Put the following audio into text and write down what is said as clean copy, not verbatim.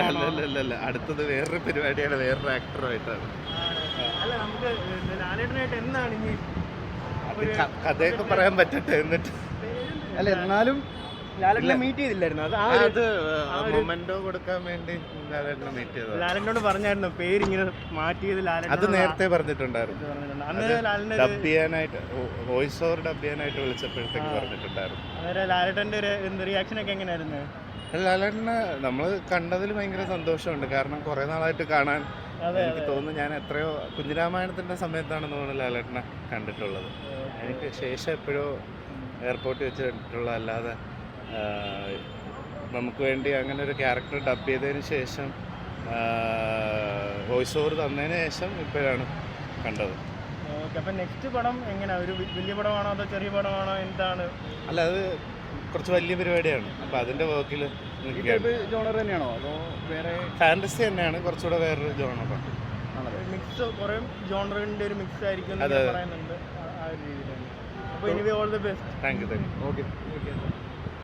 അല്ല അടുത്തത് വേറൊരു പരിപാടിയാണ്, വേറൊരു ആക്ടറുമായിട്ടാണ്. അല്ല നമുക്ക് ലാലേട്ടനായിട്ട് എന്താണ് ഇനി കഥയൊക്കെ പറയാൻ പറ്റട്ടെ എന്നിട്ട്. അല്ല എന്നാലും ലാലേട്ടനെ മീറ്റ് ചെയ്തില്ലായിരുന്നു. അത് മൊമെന്റോ കൊടുക്കാൻ വേണ്ടി ലാലേട്ടനെ മീറ്റ് ചെയ്തത്. ലാലേട്ടനോട് പറഞ്ഞായിരുന്നു പേരിങ്ങനെ മാറ്റിയത് അത് നേരത്തെ പറഞ്ഞിട്ടുണ്ടായിരുന്നു. അന്ന് ലാലേട്ടൻ ഡബ് ചെയ്യാനായിട്ട്, വോയിസ് ഓവർ ഡബ് ചെയ്യാനായിട്ട് വിളിച്ചപ്പോഴത്തേക്ക് പറഞ്ഞിട്ടുണ്ടായിരുന്നു. അന്നേരം ലാലേട്ടൻ്റെ ഒരു റിയാക്ഷൻ ഒക്കെ എങ്ങനെയായിരുന്നു? ലാലേട്ടനെ നമ്മൾ കണ്ടതിൽ ഭയങ്കര സന്തോഷമുണ്ട്. കാരണം കുറേ നാളായിട്ട് കാണാൻ എനിക്ക് തോന്നുന്നു, ഞാൻ എത്രയോ കുഞ്ഞിരാമായണത്തിൻ്റെ സമയത്താണെന്ന് തോന്നുന്നു ലാലേട്ടനെ കണ്ടിട്ടുള്ളത്. എനിക്ക് ശേഷം എപ്പോഴോ എയർപോർട്ടിൽ വെച്ച് കണ്ടിട്ടുള്ള, അല്ലാതെ നമുക്ക് വേണ്ടി അങ്ങനെ ഒരു ക്യാരക്ടർ ഡബ് ചെയ്തതിന് ശേഷം, വോയിസ് ഓവർ തന്നതിന് ശേഷം ഇപ്പോഴാണ് കണ്ടത്. ഓക്കെ, അപ്പം നെക്സ്റ്റ് പടം എങ്ങനെയാണ്? ഒരു വലിയ പടമാണോ അതോ ചെറിയ പടമാണോ, എന്താണ്? അല്ല, അത് കുറച്ച് വലിയ പരിപാടിയാണ്. അപ്പോൾ അതിൻ്റെ വർക്കിൽ ജോണർ തന്നെയാണോ അതോ വേറെ? ഫാൻറ്റസി തന്നെയാണ്, കുറച്ചുകൂടെ വേറൊരു ജോണറാണ്. മിക്സ്, കുറേ ജോണറിൻ്റെ ഒരു മിക്സ് ആയിരിക്കും പറയുന്നുണ്ട്. ആ ഒരു രീതിയിലാണ്. അപ്പോൾ anyway all the best. Thank you. Okay.